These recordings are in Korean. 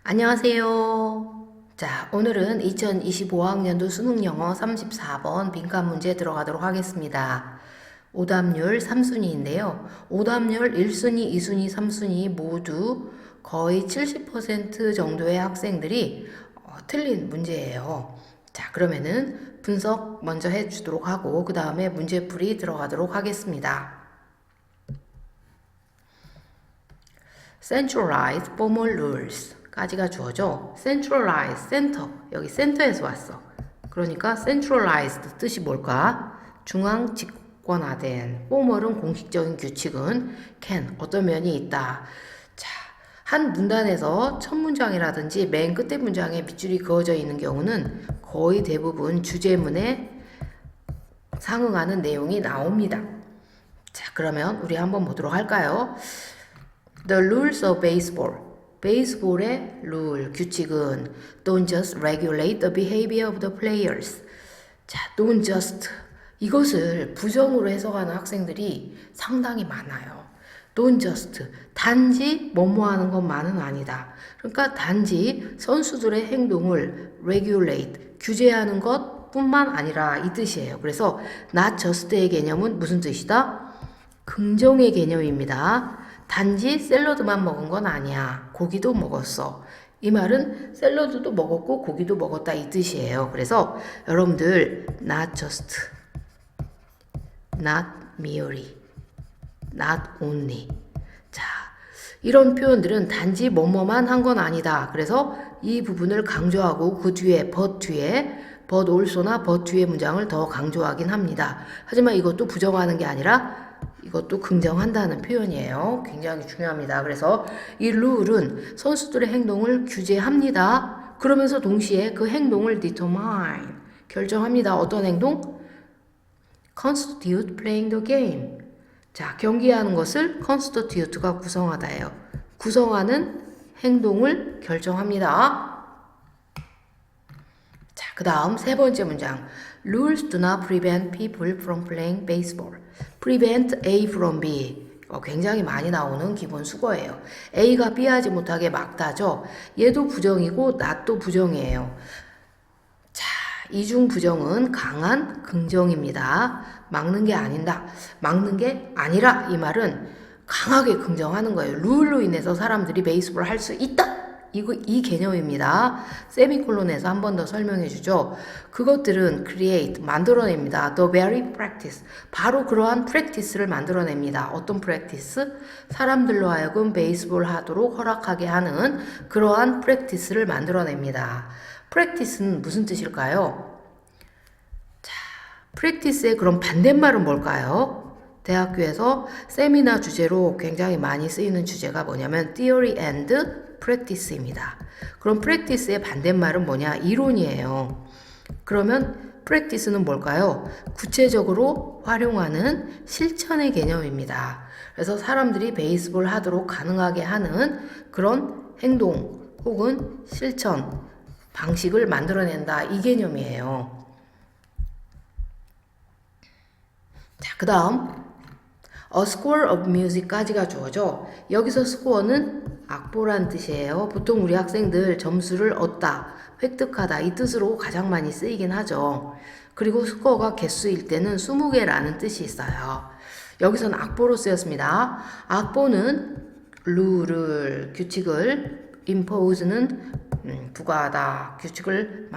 안녕하세요. 자, 오늘은 2025학년도 수능영어 34번 빈칸 문제 들어가도록 하겠습니다. 오답률 3순위인데요. 오답률 1순위, 2순위, 3순위 모두 거의 70% 정도의 학생들이 틀린 문제예요. 자, 그러면은 분석 먼저 해주도록 하고 그 다음에 문제풀이 들어가도록 하겠습니다. Centralized formal rules 까지가 주어져. Centralized, center. 여기 센터에서 왔어. 그러니까 centralized 뜻이 뭘까? 중앙 집권화된. formal은 공식적인 규칙은 can 어떤 면이 있다. 자, 한 문단에서 첫 문장이라든지 맨 끝에 문장에 밑줄이 그어져 있는 경우는 거의 대부분 주제문에 상응하는 내용이 나옵니다. 자, 그러면 우리 한번 보도록 할까요? The rules of baseball. 베이스볼의 룰, 규칙은 don't just regulate the behavior of the players. 자, don't just. 이것을 부정으로 해석하는 학생들이 상당히 많아요. don't just. 단지 뭐뭐 하는 것만은 아니다. 그러니까 단지 선수들의 행동을 regulate, 규제하는 것 뿐만 아니라 이 뜻이에요. 그래서 not just의 개념은 무슨 뜻이다? 긍정의 개념입니다. 단지 샐러드만 먹은 건 아니야. 고기도 먹었어. 이 말은 샐러드도 먹었고 고기도 먹었다 이 뜻이에요. 그래서 여러분들 not just, not merely, not only. 자, 이런 표현들은 단지 뭐뭐만 한 건 아니다. 그래서 이 부분을 강조하고 그 뒤에 but 뒤에 but also나 but 뒤에 문장을 더 강조하긴 합니다. 하지만 이것도 부정하는 게 아니라 이것도 긍정한다는 표현이에요. 굉장히 중요합니다. 그래서 이 룰은 선수들의 행동을 규제합니다. 그러면서 동시에 그 행동을 determine, 결정합니다. 어떤 행동? constitute playing the game. 자, 경기하는 것을 constitute가 구성하다예요. 구성하는 행동을 결정합니다. 자, 그 다음 세 번째 문장. Rules do not prevent people from playing baseball. Prevent A from B. 굉장히 많이 나오는 기본 수거예요. A가 B 하지 못하게 막다죠. 얘도 부정이고 not도 부정이에요. 자, 이중 부정은 강한 긍정입니다. 막는 게 아니다. 막는 게 아니라 이 말은 강하게 긍정하는 거예요. 룰로 인해서 사람들이 베이스볼을 할 수 있다. 이 개념입니다. 세미콜론에서 한 번 더 설명해 주죠. 그것들은 create, 만들어냅니다. The very practice, 바로 그러한 practice를 만들어냅니다. 어떤 practice? 사람들로 하여금 베이스볼 하도록 허락하게 하는 그러한 practice를 만들어냅니다. practice는 무슨 뜻일까요? 자, practice의 그럼 반대말은 뭘까요? 대학교에서 세미나 주제로 굉장히 많이 쓰이는 주제가 뭐냐면 theory and practice입니다. 그럼 practice의 반대말은 뭐냐? 이론이에요. 그러면 practice는 뭘까요? 구체적으로 활용하는 실천의 개념입니다. 그래서 사람들이 베이스볼 하도록 가능하게 하는 그런 행동 혹은 실천 방식을 만들어낸다 이 개념이에요. 자, 그 다음 A score of music까지가 주어져. 여기서 score는 악보란 뜻이에요. 보통 우리 학생들 점수를 얻다, 획득하다 이 뜻으로 가장 많이 쓰이긴 하죠. 그리고 score가 개수일 때는 20개라는 뜻이 있어요. 여기서는 악보로 쓰였습니다. 악보는 룰을, 규칙을, impose는 부과하다, 규칙을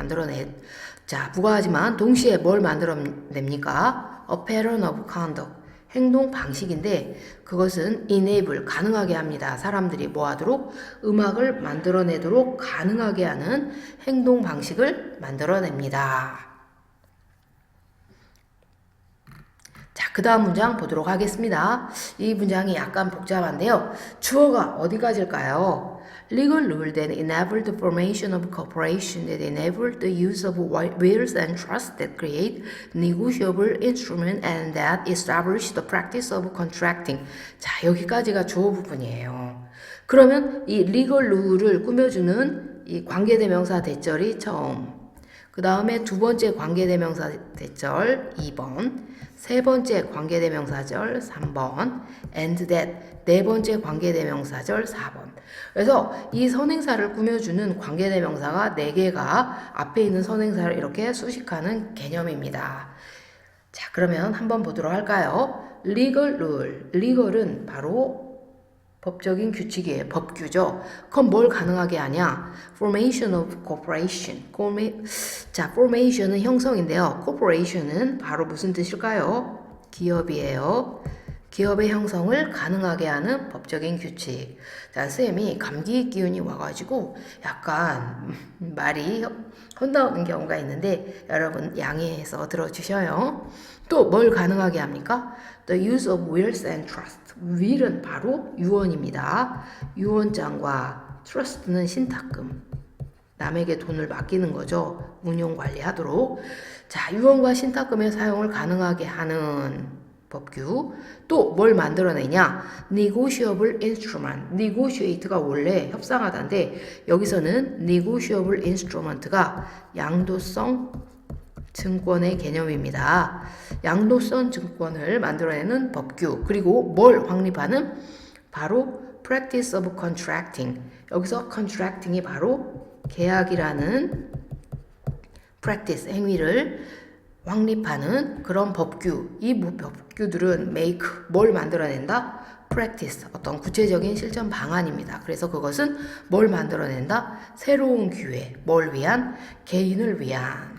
자, 부과하지만 동시에 뭘 만들어냅니까? A pattern of conduct. 행동 방식인데 그것은 enable, 가능하게 합니다. 사람들이 뭐 하도록? 음악을 만들어내도록 가능하게 하는 행동 방식을 만들어냅니다. 자, 그 다음 문장 보도록 하겠습니다. 이 문장이 약간 복잡한데요. 주어가 어디까지일까요? Legal rule that enable the formation of cooperation, that enable the use of wills and trusts, that create negotiable instrument, and that establish the practice of contracting. 자, 여기까지가 주어 부분이에요. 그러면 이 legal rule을 꾸며주는 이 관계대명사 대절이 처음. 그 다음에 두 번째 관계대명사 대절 2번, 세 번째 관계대명사절 3번, and that 네 번째 관계대명사절 4번. 그래서 이 선행사를 꾸며주는 관계대명사가 4개가 앞에 있는 선행사를 이렇게 수식하는 개념입니다. 자, 그러면 한번 보도록 할까요? legal rule. legal은 바로 법적인 규칙이에요. 법규죠. 그럼 뭘 가능하게 하냐? formation of corporation. 자, formation은 형성인데요. corporation은 바로 무슨 뜻일까요? 기업이에요. 기업의 형성을 가능하게 하는 법적인 규칙. 자, 쌤이 감기 기운이 와가지고 약간 말이 혼나오는 경우가 있는데 여러분 양해해서 들어주셔요. 또 뭘 가능하게 합니까? The use of wills and trust. will은 바로 유언입니다. 유언장과 trust는 신탁금. 남에게 돈을 맡기는 거죠. 운용 관리하도록. 자, 유언과 신탁금의 사용을 가능하게 하는 법규. 또 뭘 만들어내냐? negotiable instrument. negotiate가 원래 협상하다인데 여기서는 negotiable instrument가 양도성 증권의 개념입니다. 양도성 증권을 만들어내는 법규. 그리고 뭘 확립하는? 바로 practice of contracting. 여기서 contracting이 바로 계약이라는 practice 행위를 확립하는 그런 법규. 이 법규들은 make 뭘 만들어낸다? practice 어떤 구체적인 실천 방안입니다. 그래서 그것은 뭘 만들어낸다? 새로운 기회. 뭘 위한? 개인을 위한.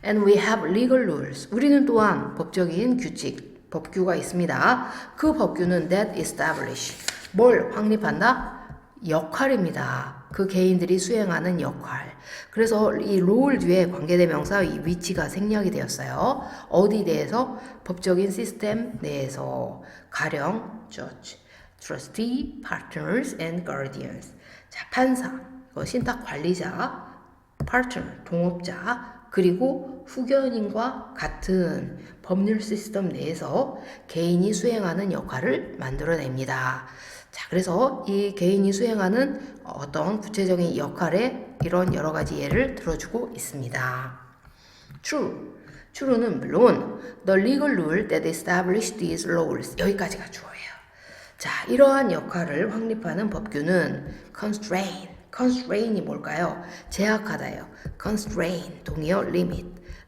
And we have legal rules. 우리는 또한 법적인 규칙, 법규가 있습니다. 그 법규는 that establish. 뭘 확립한다? 역할입니다. 그 개인들이 수행하는 역할. 그래서 이 role 뒤에 관계대명사 이 위치가 생략이 되었어요. 어디 대해서? 법적인 시스템 내에서. 가령 judge, trustee, partners and guardians. 자, 판사, 신탁 관리자, partner, 동업자, 그리고 후견인과 같은 법률 시스템 내에서 개인이 수행하는 역할을 만들어냅니다. 자, 그래서 이 개인이 수행하는 어떤 구체적인 역할에 이런 여러 가지 예를 들어주고 있습니다. True. True는 물론 the legal rule that established these laws. 여기까지가 주어예요. 자, 이러한 역할을 확립하는 법규는 constraint. constraint이 뭘까요? 제약하다예요. constraint, 동의어 limit.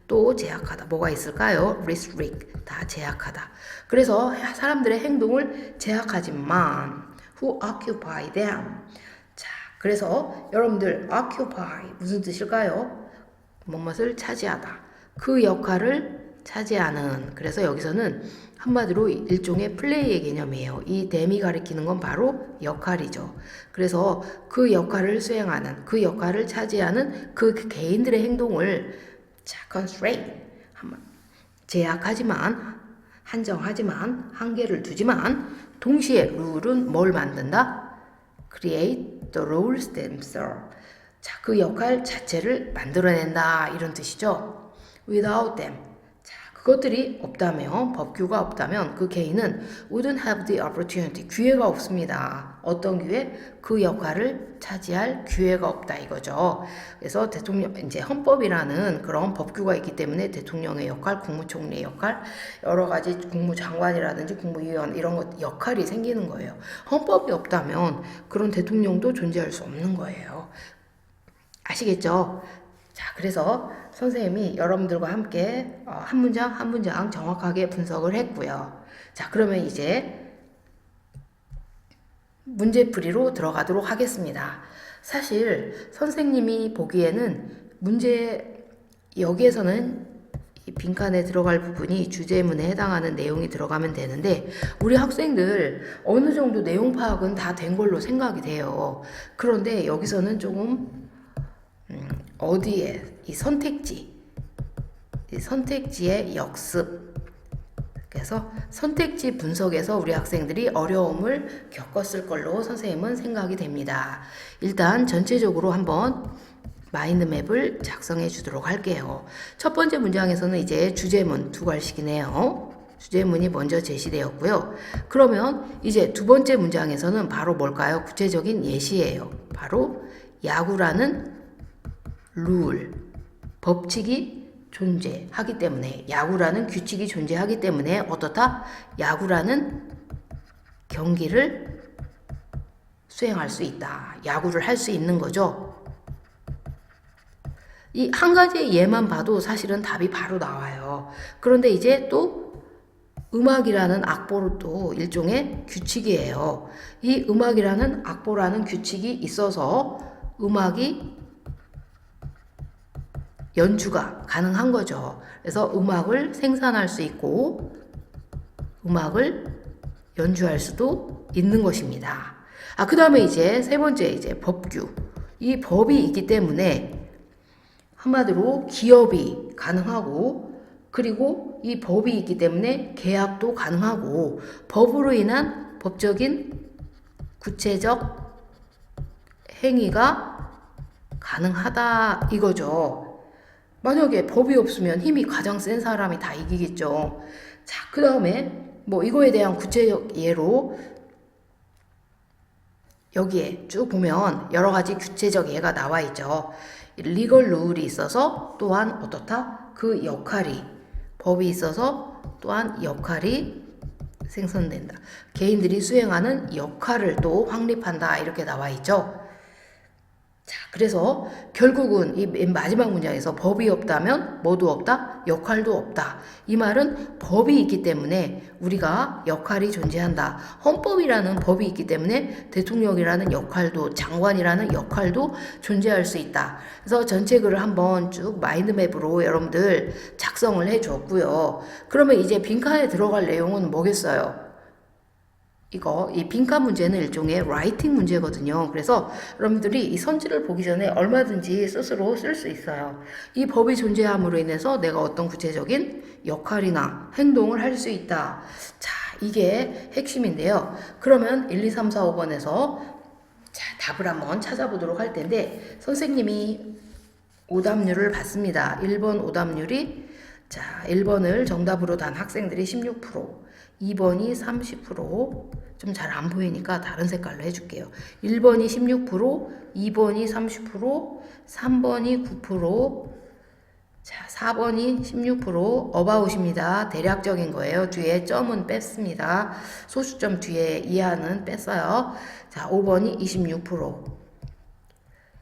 또 제약하다. 뭐가 있을까요? restrict, 다 제약하다. 그래서 사람들의 행동을 제약하지만 who occupy them. 자, 그래서 여러분들 occupy 무슨 뜻일까요? 무엇을 차지하다. 그 역할을 차지하는. 그래서 여기서는 한마디로 일종의 플레이의 개념이에요. 이 댐이 가리키는 건 바로 역할이죠. 그래서 그 역할을 수행하는, 그 역할을 차지하는 그 개인들의 행동을 자, constraint, 제약하지만, 한정하지만, 한계를 두지만 동시에 룰은 뭘 만든다? create the rules themselves. 자, 그 역할 자체를 만들어낸다 이런 뜻이죠. without them. 그것들이 없다면, 법규가 없다면 그 개인은 wouldn't have the opportunity. 기회가 없습니다. 어떤 기회? 그 역할을 차지할 기회가 없다 이거죠. 그래서 대통령, 이제 헌법이라는 그런 법규가 있기 때문에 대통령의 역할, 국무총리의 역할, 여러 가지 국무장관이라든지 국무위원 이런 것 역할이 생기는 거예요. 헌법이 없다면 그런 대통령도 존재할 수 없는 거예요. 아시겠죠? 자, 그래서 선생님이 여러분들과 함께 한 문장 한 문장 정확하게 분석을 했고요. 자, 그러면 이제 문제풀이로 들어가도록 하겠습니다. 사실 선생님이 보기에는 여기에서는 이 빈칸에 들어갈 부분이 주제문에 해당하는 내용이 들어가면 되는데 우리 학생들 어느 정도 내용 파악은 다 된 걸로 생각이 돼요. 그런데 여기서는 조금 어디에 이 선택지의 역습. 그래서 선택지 분석에서 우리 학생들이 어려움을 겪었을 걸로 선생님은 생각이 됩니다. 일단 전체적으로 한번 마인드맵을 작성해 주도록 할게요. 첫 번째 문장에서는 이제 주제문 두 갈씩이네요. 주제문이 먼저 제시되었고요. 그러면 이제 두 번째 문장에서는 바로 뭘까요? 구체적인 예시예요. 바로 야구라는 룰. 법칙이 존재하기 때문에, 야구라는 규칙이 존재하기 때문에 어떻다? 야구라는 경기를 수행할 수 있다. 야구를 할 수 있는 거죠. 이 한 가지의 예만 봐도 사실은 답이 바로 나와요. 그런데 이제 또 음악이라는 악보도 일종의 규칙이에요. 이 음악이라는 악보라는 규칙이 있어서 음악이 연주가 가능한 거죠. 그래서 음악을 생산할 수 있고 음악을 연주할 수도 있는 것입니다. 그 다음에 이제 세 번째 이제 법규. 이 법이 있기 때문에 한마디로 기업이 가능하고, 그리고 이 법이 있기 때문에 계약도 가능하고, 법으로 인한 법적인 구체적 행위가 가능하다 이거죠. 만약에 법이 없으면 힘이 가장 센 사람이 다 이기겠죠. 자, 그 다음에 뭐 이거에 대한 구체적 예로 여기에 쭉 보면 여러 가지 구체적 예가 나와 있죠. 리걸 룰이 있어서 또한 어떻다? 그 역할이, 법이 있어서 또한 역할이 생성된다. 개인들이 수행하는 역할을 또 확립한다. 이렇게 나와 있죠. 자, 그래서 결국은 이 맨 마지막 문장에서 법이 없다면 뭐도 없다? 역할도 없다. 이 말은 법이 있기 때문에 우리가 역할이 존재한다. 헌법이라는 법이 있기 때문에 대통령이라는 역할도, 장관이라는 역할도 존재할 수 있다. 그래서 전체 글을 한번 쭉 마인드맵으로 여러분들 작성을 해 줬고요. 그러면 이제 빈칸에 들어갈 내용은 뭐겠어요? 이 빈칸 문제는 일종의 라이팅 문제거든요. 그래서 여러분들이 이 선지를 보기 전에 얼마든지 스스로 쓸 수 있어요. 이 법이 존재함으로 인해서 내가 어떤 구체적인 역할이나 행동을 할 수 있다. 자, 이게 핵심인데요. 그러면 1, 2, 3, 4, 5번에서 자, 답을 한번 찾아보도록 할 텐데, 선생님이 오답률을 받습니다. 1번 오답률이, 자, 1번을 정답으로 단 학생들이 16%, 2번이 30%, 좀 잘 안 보이니까 다른 색깔로 해줄게요. 1번이 16%, 2번이 30%, 3번이 9%, 자, 4번이 16%, 어바웃입니다. 대략적인 거예요. 뒤에 점은 뺐습니다. 소수점 뒤에 이하는 뺐어요. 자, 5번이 26%.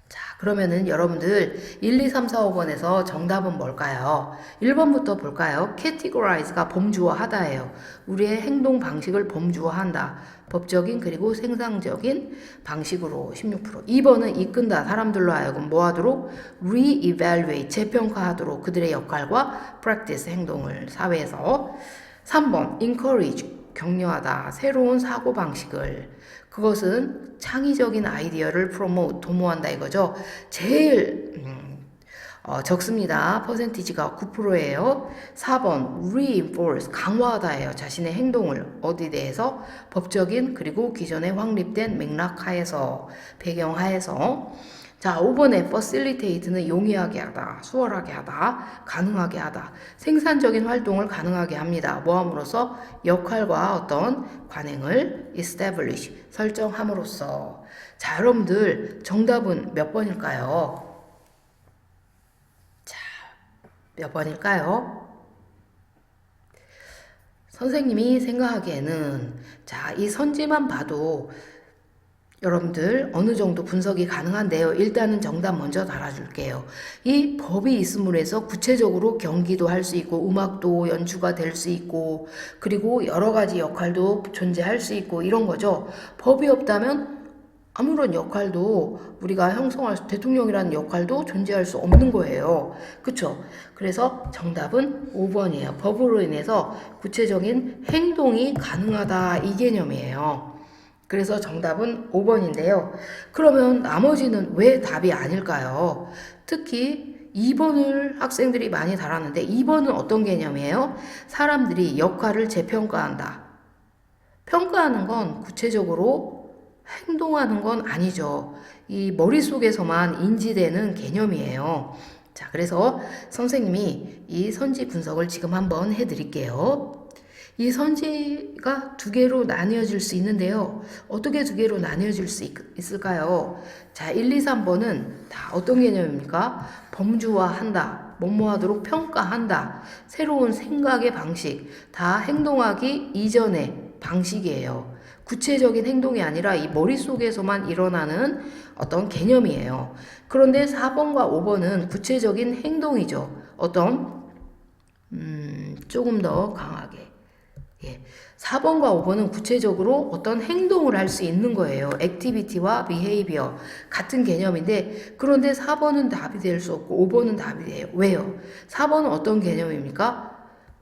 자, 그러면은 여러분들 1, 2, 3, 4, 5번에서 정답은 뭘까요? 1번부터 볼까요? categorize가 범주화하다예요. 우리의 행동 방식을 범주화한다. 법적인 그리고 생산적인 방식으로 16%. 2번은 이끈다. 사람들로 하여금 뭐 하도록? re-evaluate, 재평가하도록 그들의 역할과 practice, 행동을 사회에서. 3번 encourage, 격려하다. 새로운 사고방식을. 그것은 창의적인 아이디어를 promote, 도모한다 이거죠. 제일 적습니다. 퍼센티지가 9%예요. 4번 reinforce, 강화하다예요. 자신의 행동을 어디에 대해서? 법적인 그리고 기존에 확립된 맥락 하에서, 배경 하에서. 자, 5번에 facilitate는 용이하게 하다, 수월하게 하다, 가능하게 하다. 생산적인 활동을 가능하게 합니다. 뭐함으로써? 역할과 어떤 관행을 establish, 설정함으로써. 자, 여러분들 정답은 몇 번일까요? 자, 몇 번일까요? 선생님이 생각하기에는, 자, 이 선지만 봐도 여러분들 어느 정도 분석이 가능한데요. 일단은 정답 먼저 달아줄게요. 이 법이 있음으로 해서 구체적으로 경기도 할 수 있고 음악도 연주가 될 수 있고 그리고 여러 가지 역할도 존재할 수 있고 이런 거죠. 법이 없다면 아무런 역할도 우리가 형성할 수, 대통령이라는 역할도 존재할 수 없는 거예요. 그쵸? 그래서 정답은 5번이에요. 법으로 인해서 구체적인 행동이 가능하다 이 개념이에요. 그래서 정답은 5번인데요. 그러면 나머지는 왜 답이 아닐까요? 특히 2번을 학생들이 많이 달았는데 2번은 어떤 개념이에요? 사람들이 역할을 재평가한다. 평가하는 건 구체적으로 행동하는 건 아니죠. 이 머릿속에서만 인지되는 개념이에요. 자, 그래서 선생님이 이 선지 분석을 지금 한번 해드릴게요. 이 선지가 두 개로 나뉘어질 수 있는데요. 어떻게 두 개로 나뉘어질 수 있을까요? 자, 1, 2, 3번은 다 어떤 개념입니까? 범주화한다. 뭐뭐하도록 평가한다. 새로운 생각의 방식, 다 행동하기 이전의 방식이에요. 구체적인 행동이 아니라 이 머릿속에서만 일어나는 어떤 개념이에요. 그런데 4번과 5번은 구체적인 행동이죠. 어떤 조금 더 강하게. 예. 4번과 5번은 구체적으로 어떤 행동을 할 수 있는 거예요. 액티비티와 비헤이비어 같은 개념인데 그런데 4번은 답이 될 수 없고 5번은 답이 돼요. 왜요? 4번은 어떤 개념입니까?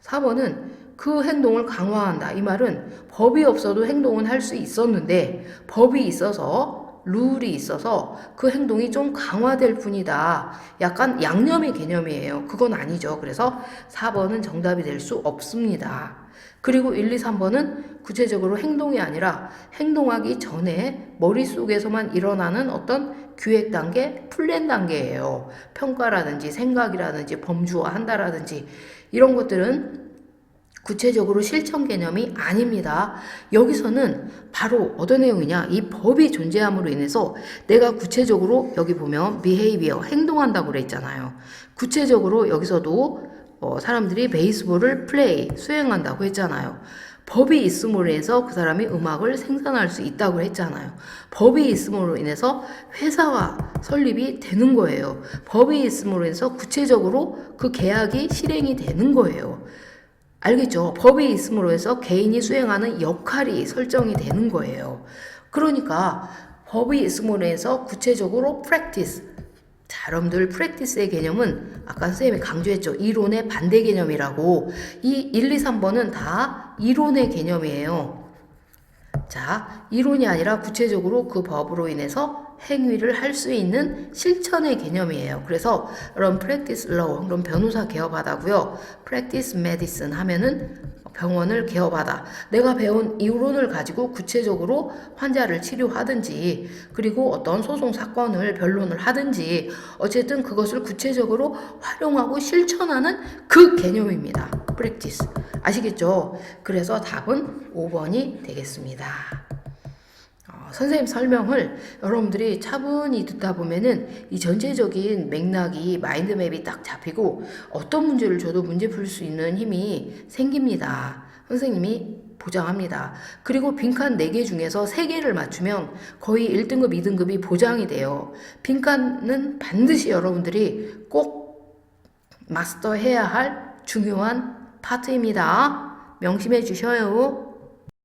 4번은 그 행동을 강화한다. 이 말은 법이 없어도 행동은 할 수 있었는데 법이 있어서 룰이 있어서 그 행동이 좀 강화될 뿐이다. 약간 양념의 개념이에요. 그건 아니죠. 그래서 4번은 정답이 될 수 없습니다. 그리고 1, 2, 3번은 구체적으로 행동이 아니라 행동하기 전에 머릿속에서만 일어나는 어떤 기획 단계, 플랜 단계예요. 평가라든지 생각이라든지 범주화한다라든지 이런 것들은 구체적으로 실천 개념이 아닙니다. 여기서는 바로 어떤 내용이냐? 이 법이 존재함으로 인해서 내가 구체적으로 여기 보면 behavior, 행동한다고 그랬잖아요. 구체적으로 여기서도 사람들이 베이스볼을 수행한다고 했잖아요. 법이 있음으로 인해서 그 사람이 음악을 생산할 수 있다고 했잖아요. 법이 있음으로 인해서 회사가 설립이 되는 거예요. 법이 있음으로 인해서 구체적으로 그 계약이 실행이 되는 거예요. 알겠죠? 법이 있음으로 해서 개인이 수행하는 역할이 설정이 되는 거예요. 그러니까 법이 있음으로 해서 구체적으로 practice. 자, 여러분들 practice의 개념은 아까 선생님이 강조했죠. 이론의 반대 개념이라고. 이 1, 2, 3번은 다 이론의 개념이에요. 자, 이론이 아니라 구체적으로 그 법으로 인해서 행위를 할 수 있는 실천의 개념이에요. 그래서 그럼 practice law, 그럼 변호사 개업하다고요. practice medicine 하면은 병원을 개업하다. 내가 배운 이론을 가지고 구체적으로 환자를 치료하든지 그리고 어떤 소송 사건을 변론을 하든지 어쨌든 그것을 구체적으로 활용하고 실천하는 그 개념입니다. practice. 아시겠죠? 그래서 답은 5번이 되겠습니다. 선생님 설명을 여러분들이 차분히 듣다 보면은 이 전체적인 맥락이 마인드맵이 딱 잡히고 어떤 문제를 줘도 문제 풀 수 있는 힘이 생깁니다. 선생님이 보장합니다. 그리고 빈칸 4개 중에서 3개를 맞추면 거의 1등급, 2등급이 보장이 돼요. 빈칸은 반드시 여러분들이 꼭 마스터해야 할 중요한 파트입니다. 명심해 주셔요.